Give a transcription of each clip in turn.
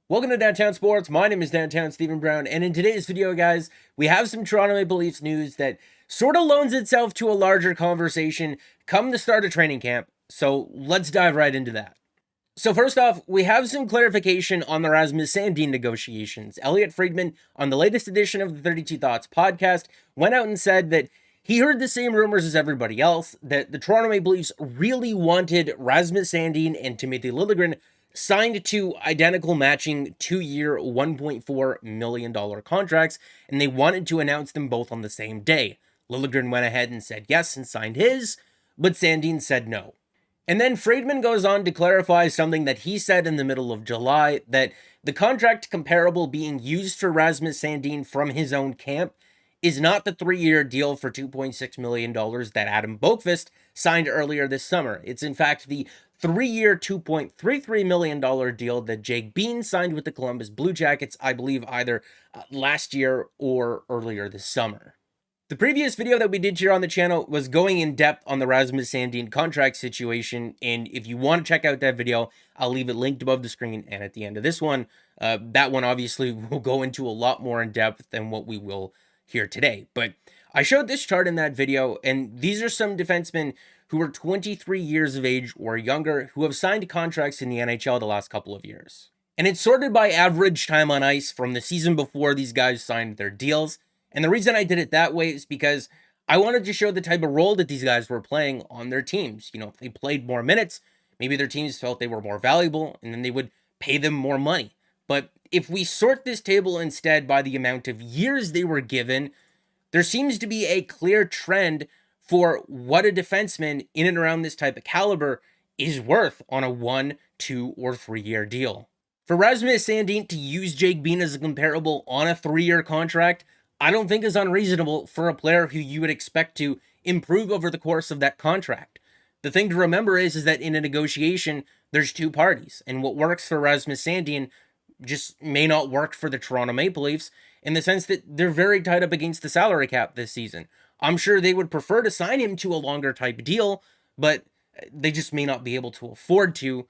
Welcome to Downtown Sports. My name is Downtown Stephen Brown, and in today's video, guys, we have some Toronto Maple Leafs news that sort of loans itself to a larger conversation come the start of training camp. So let's dive right into that. So first off, we have some clarification on the Rasmus Sandin negotiations. Elliot Friedman, on the latest edition of the 32 Thoughts podcast, went out and said that he heard the same rumors as everybody else, that the Toronto Maple Leafs really wanted Rasmus Sandin and Timothy Liljegren signed to identical matching 2-year, $1.4 million contracts, and they wanted to announce them both on the same day. Liljegren went ahead and said yes and signed his, but Sandin said no. And then Friedman goes on to clarify something that he said in the middle of July, that the contract comparable being used for Rasmus Sandin from his own camp is not the 3-year deal for $2.6 million that Adam Boqvist signed earlier this summer. It's in fact the 3-year, $2.33 million deal that Jake Bean signed with the Columbus Blue Jackets, I believe either last year or earlier this summer. The previous video that we did here on the channel was going in depth on the Rasmus Sandin contract situation, and if you want to check out that video, I'll leave it linked above the screen and at the end of this one. That one obviously will go into a lot more in depth than what we will here today. But I showed this chart in that video, and these are some defensemen who are 23 years of age or younger who have signed contracts in the NHL the last couple of years. And it's sorted by average time on ice from the season before these guys signed their deals. And the reason I did it that way is because I wanted to show the type of role that these guys were playing on their teams. You know, if they played more minutes, maybe their teams felt they were more valuable, and then they would pay them more money. But if we sort this table instead by the amount of years they were given, there seems to be a clear trend for what a defenseman in and around this type of caliber is worth on a 1, 2, or 3-year deal. For Rasmus Sandin to use Jake Bean as a comparable on a 3-year contract, I don't think is unreasonable for a player who you would expect to improve over the course of that contract. The thing to remember is that in a negotiation, there's two parties, and what works for Rasmus Sandin just may not work for the Toronto Maple Leafs in the sense that they're very tied up against the salary cap this season. I'm sure they would prefer to sign him to a longer type deal, but they just may not be able to afford to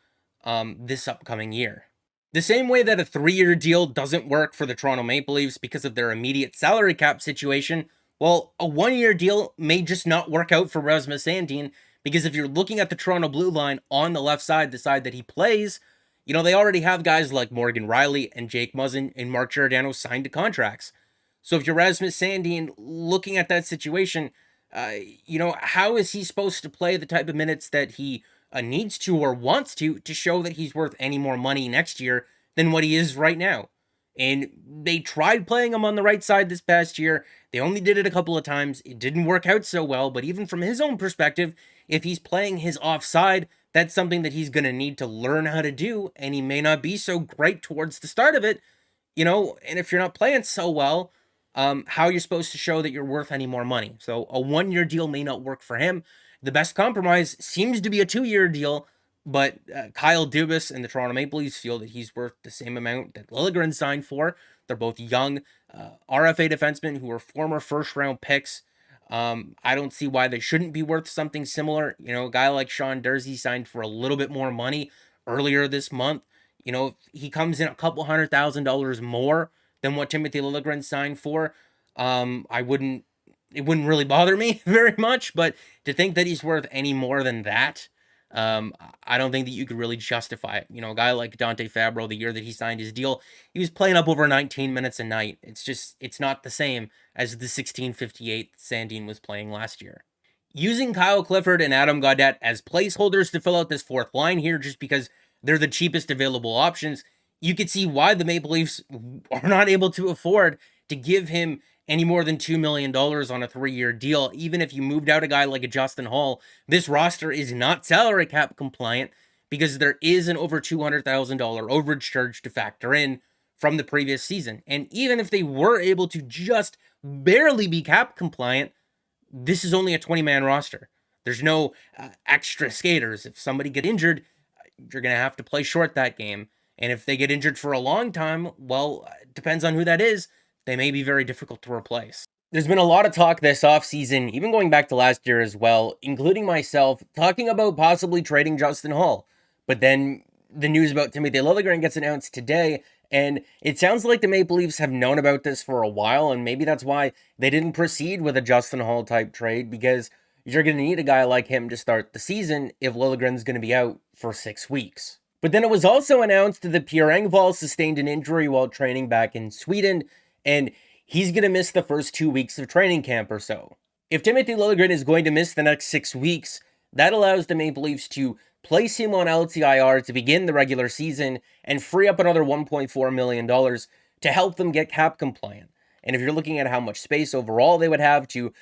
this upcoming year. The same way that a 3-year deal doesn't work for the Toronto Maple Leafs because of their immediate salary cap situation, well, a 1-year deal may just not work out for Rasmus Sandin because if you're looking at the Toronto blue line on the left side, the side that he plays, you know, they already have guys like Morgan Rielly and Jake Muzzin and Mark Giordano signed to contracts. So if you're Rasmus Sandin looking at that situation, you know, how is he supposed to play the type of minutes that he needs to or wants to show that he's worth any more money next year than what he is right now? And they tried playing him on the right side this past year. They only did it a couple of times. It didn't work out so well, but even from his own perspective, if he's playing his offside, that's something that he's going to need to learn how to do, and he may not be so great towards the start of it, you know, and if you're not playing so well, how you're supposed to show that you're worth any more money. So a 1-year deal may not work for him. The best compromise seems to be a 2-year deal, but Kyle Dubas and the Toronto Maple Leafs feel that he's worth the same amount that Liljegren signed for. They're both young RFA defensemen who are former first-round picks. I don't see why they shouldn't be worth something similar. You know, a guy like Sean Durzi signed for a little bit more money earlier this month. You know, he comes in a couple $100,000 more than what Timothy Liljegren signed for. It wouldn't really bother me very much, but to think that he's worth any more than that, I don't think that you could really justify it. You know, a guy like Dante Fabro, the year that he signed his deal, he was playing up over 19 minutes a night. It's not the same as the 1658 Sandin was playing last year. Using Kyle Clifford and Adam Gaudette as placeholders to fill out this fourth line here just because they're the cheapest available options, you could see why the Maple Leafs are not able to afford to give him any more than $2 million on a 3-year deal. Even if you moved out a guy like a Justin Holl, this roster is not salary cap compliant because there is an over $200,000 overage charge to factor in from the previous season. And even if they were able to just barely be cap compliant, this is only a 20-man roster. There's no extra skaters. If somebody get injured, you're going to have to play short that game. And if they get injured for a long time, well, it depends on who that is. They may be very difficult to replace. There's been a lot of talk this offseason, even going back to last year as well, including myself, talking about possibly trading Justin Holl. But then the news about Timothy Liljegren gets announced today, And it sounds like the Maple Leafs have known about this for a while, and maybe that's why they didn't proceed with a Justin Hall type trade, because you're going to need a guy like him to start the season if Liljegren's going to be out for 6 weeks. But then it was also announced that Pierre Engvall sustained an injury while training back in Sweden, and he's going to miss the first 2 weeks of training camp or so. If Timothy Liljegren is going to miss the next 6 weeks, that allows the Maple Leafs to place him on LTIR to begin the regular season and free up another $1.4 million to help them get cap compliant. And if you're looking at how much space overall they would have to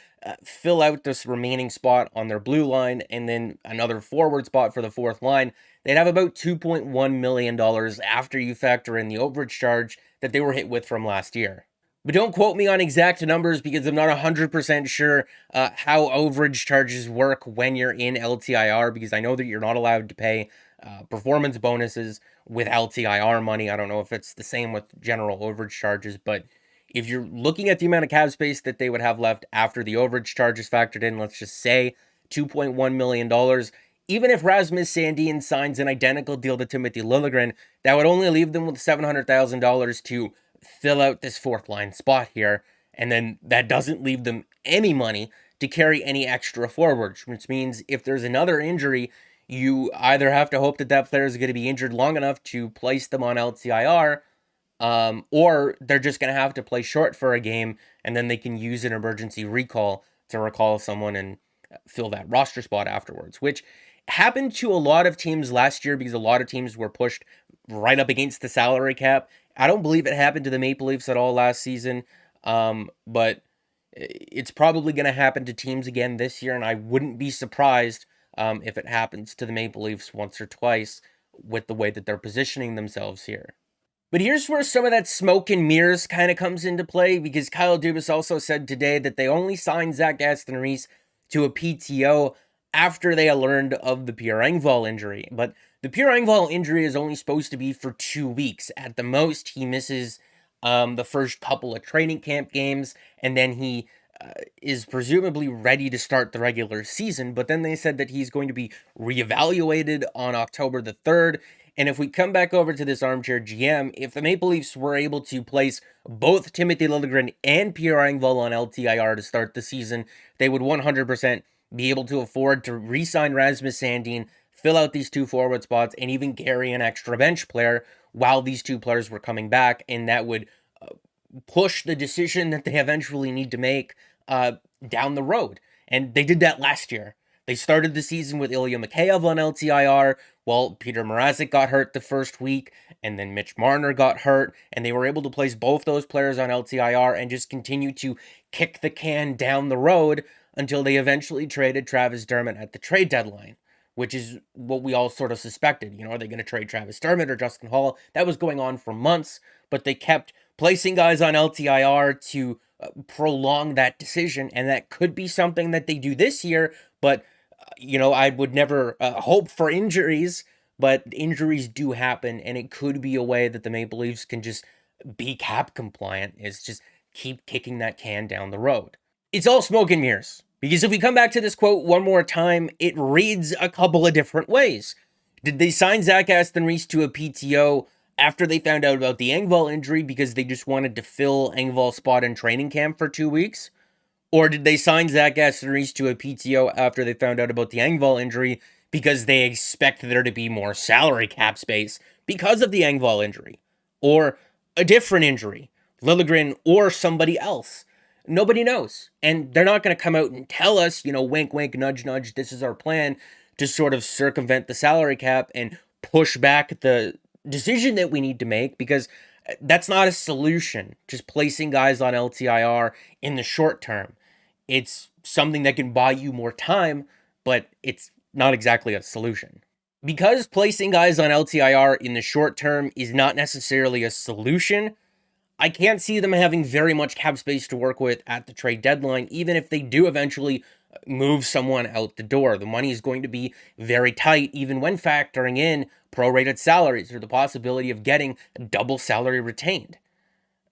fill out this remaining spot on their blue line and then another forward spot for the fourth line, they'd have about $2.1 million after you factor in the overage charge that they were hit with from last year. But don't quote me on exact numbers because I'm not 100% sure how overage charges work when you're in LTIR, because I know that you're not allowed to pay performance bonuses with LTIR money. I don't know if it's the same with general overage charges, but if you're looking at the amount of cap space that they would have left after the overage charges factored in, let's just say $2.1 million, even if Rasmus Sandin signs an identical deal to Timothy Liljegren, that would only leave them with $700,000 to fill out this fourth line spot here, and then that doesn't leave them any money to carry any extra forwards, which means if there's another injury, you either have to hope that that player is going to be injured long enough to place them on LTIR, or they're just going to have to play short for a game, and then they can use an emergency recall to recall someone and fill that roster spot afterwards, which happened to a lot of teams last year because a lot of teams were pushed right up against the salary cap. I don't believe it happened to the Maple Leafs at all last season, but it's probably going to happen to teams again this year, and I wouldn't be surprised if it happens to the Maple Leafs once or twice with the way that they're positioning themselves here. But here's where some of that smoke and mirrors kind of comes into play, because Kyle Dubas also said today that they only signed Zach Aston-Reese to a PTO after they learned of the Pierre Engvall injury. But the Pierre Engvall injury is only supposed to be for 2 weeks. At the most, he misses the first couple of training camp games, and then he is presumably ready to start the regular season. But then they said that he's going to be reevaluated on October the 3rd. And if we come back over to this armchair GM, if the Maple Leafs were able to place both Timothy Liljegren and Pierre Engvall on LTIR to start the season, they would 100% be able to afford to re-sign Rasmus Sandin, fill out these 2 forward spots, and even carry an extra bench player while these 2 players were coming back, and that would push the decision that they eventually need to make down the road. And they did that last year. They started the season with Ilya Mikheyev on LTIR, while Peter Mrazek got hurt the first week, and then Mitch Marner got hurt, and they were able to place both those players on LTIR and just continue to kick the can down the road until they eventually traded Travis Dermott at the trade deadline, which is what we all sort of suspected. You know, are they going to trade Travis Dermott or Justin Hall? That was going on for months, but they kept placing guys on LTIR to prolong that decision, and that could be something that they do this year, but you know, I would never hope for injuries, but injuries do happen, and it could be a way that the Maple Leafs can just be cap compliant, is just keep kicking that can down the road. It's all smoke and mirrors, because if we come back to this quote one more time, it reads a couple of different ways. Did they sign Zach Aston-Reese to a PTO after they found out about the Engvall injury because they just wanted to fill Engvall's spot in training camp for 2 weeks? Or did they sign Zach Aston-Reese to a PTO after they found out about the Engvall injury because they expect there to be more salary cap space because of the Engvall injury? Or a different injury, Liljegren or somebody else? Nobody knows. And they're not going to come out and tell us, you know, wink, wink, nudge, nudge, this is our plan to sort of circumvent the salary cap and push back the decision that we need to make, because that's not a solution, just placing guys on LTIR in the short term. It's something that can buy you more time, but it's not exactly a solution. Because placing guys on LTIR in the short term is not necessarily a solution, I can't see them having very much cap space to work with at the trade deadline, even if they do eventually move someone out the door. The money is going to be very tight, even when factoring in prorated salaries or the possibility of getting double salary retained.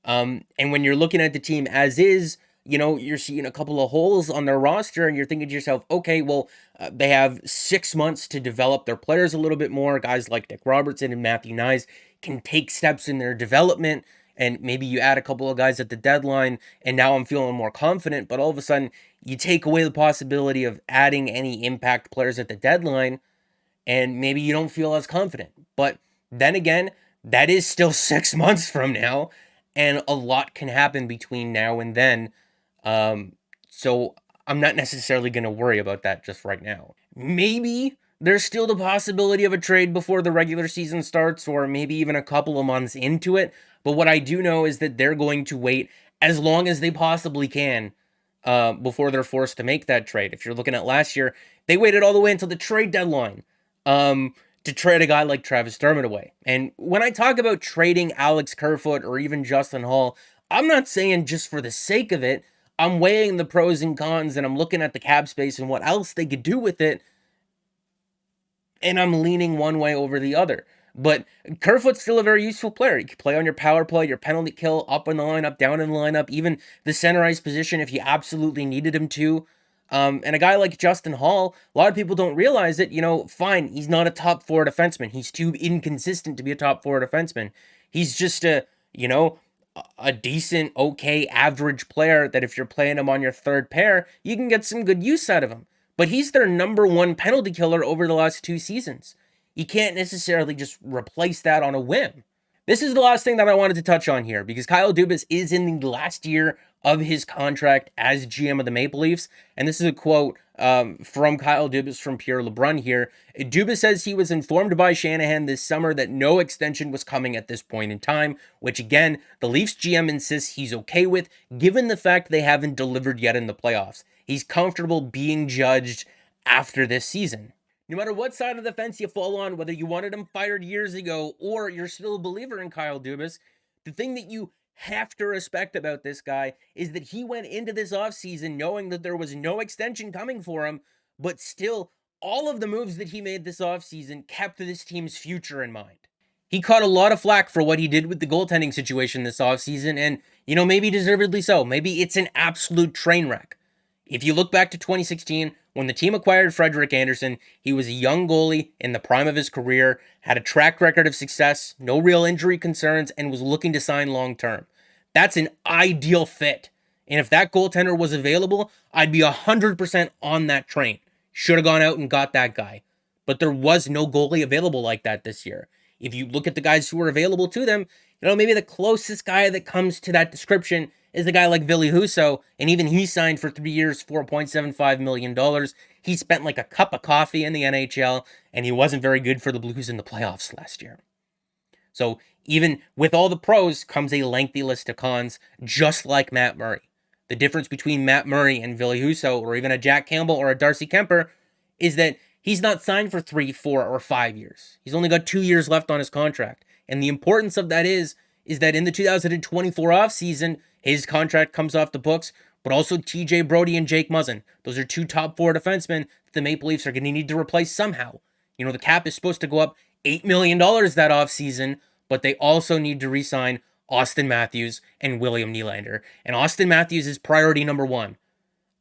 And when you're looking at the team as is, you know, you're seeing a couple of holes on their roster and you're thinking to yourself, okay, well, they have 6 months to develop their players a little bit more. Guys like Nick Robertson and Matthew Nyes can take steps in their development, and maybe you add a couple of guys at the deadline, and now I'm feeling more confident, but all of a sudden, you take away the possibility of adding any impact players at the deadline, and maybe you don't feel as confident. But then again, that is still 6 months from now, and a lot can happen between now and then. So I'm not necessarily going to worry about that just right now. Maybe there's still the possibility of a trade before the regular season starts, or maybe even a couple of months into it. But what I do know is that they're going to wait as long as they possibly can before they're forced to make that trade. If you're looking at last year, they waited all the way until the trade deadline to trade a guy like Travis Dermott away. And when I talk about trading Alex Kerfoot or even Justin Hall, I'm not saying just for the sake of it. I'm weighing the pros and cons, and I'm looking at the cap space and what else they could do with it, and I'm leaning one way over the other. But Kerfoot's still a very useful player. He can play on your power play, your penalty kill, up in the lineup, down in the lineup, even the center ice position if you absolutely needed him to. And a guy like Justin Hall, a lot of people don't realize it. Fine, he's not a top four defenseman. He's too inconsistent to be a top four defenseman. He's just a decent, okay, average player that if you're playing him on your third pair, you can get some good use out of him. But he's their number one penalty killer over the last 2 seasons. You can't necessarily just replace that on a whim. This is the last thing that I wanted to touch on here, because Kyle Dubas is in the last year of his contract as GM of the Maple Leafs. And this is a quote from Kyle Dubas from Pierre LeBrun here. Dubas says he was informed by Shanahan this summer that no extension was coming at this point in time, which again, the Leafs GM insists he's okay with, given the fact they haven't delivered yet in the playoffs. He's comfortable being judged after this season. No matter what side of the fence you fall on, whether you wanted him fired years ago or you're still a believer in Kyle Dubas, the thing that you have to respect about this guy is that he went into this offseason knowing that there was no extension coming for him, but still, all of the moves that he made this offseason kept this team's future in mind. He caught a lot of flack for what he did with the goaltending situation this offseason, and, maybe deservedly so. Maybe it's an absolute train wreck. If you look back to 2016, when the team acquired Frederik Andersen, he was a young goalie in the prime of his career, had a track record of success, no real injury concerns, and was looking to sign long-term. That's an ideal fit. And if that goaltender was available, I'd be 100% on that train. Should have gone out and got that guy. But there was no goalie available like that this year. If you look at the guys who were available to them, maybe the closest guy that comes to that description is a guy like Ville Husso, and even he signed for 3 years, $4.75 million. He spent like a cup of coffee in the NHL, and he wasn't very good for the Blues in the playoffs last year. So even with all the pros comes a lengthy list of cons, just like Matt Murray. The difference between Matt Murray and Ville Husso, or even a Jack Campbell or a Darcy Kemper, is that he's not signed for 3, 4, or 5 years. He's only got 2 years left on his contract. And the importance of that is that in the 2024 offseason, his contract comes off the books, but also TJ Brody and Jake Muzzin. Those are 2 top 4 defensemen that the Maple Leafs are going to need to replace somehow. The cap is supposed to go up $8 million that offseason, but they also need to re-sign Austin Matthews and William Nylander. And Austin Matthews is priority number 1.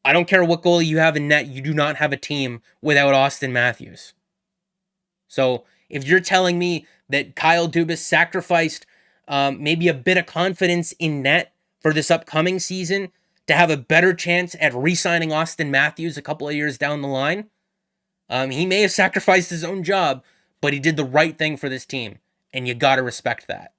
I don't care what goalie you have in net, you do not have a team without Austin Matthews. So if you're telling me that Kyle Dubas sacrificed maybe a bit of confidence in net for this upcoming season to have a better chance at re-signing Austin Matthews a couple of years down the line, he may have sacrificed his own job, but he did the right thing for this team, and you gotta respect that.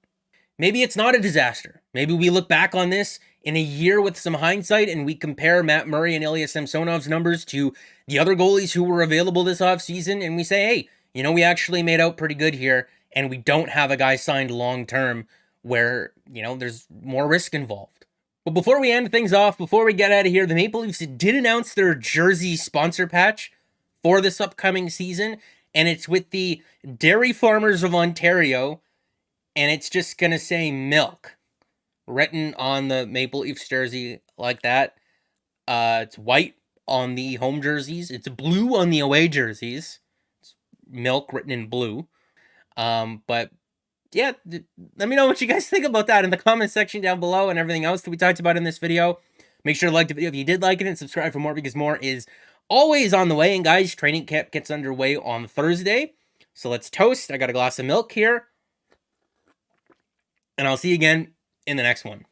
Maybe it's not a disaster. Maybe we look back on this in a year with some hindsight and we compare Matt Murray and Ilya Samsonov's numbers to the other goalies who were available this offseason, and we say, hey, we actually made out pretty good here, and we don't have a guy signed long-term where, there's more risk involved. But before we end things off, before we get out of here, the Maple Leafs did announce their jersey sponsor patch for this upcoming season, and it's with the Dairy Farmers of Ontario, and it's just going to say milk written on the Maple Leafs jersey like that. It's white on the home jerseys. It's blue on the away jerseys. It's milk written in blue. But yeah, let me know what you guys think about that in the comment section down below, and everything else that we talked about in this video. Make sure to like the video if you did like it, and subscribe for more, because more is always on the way. And guys, training camp gets underway on Thursday. So let's toast. I got a glass of milk here. and I'll see you again in the next one.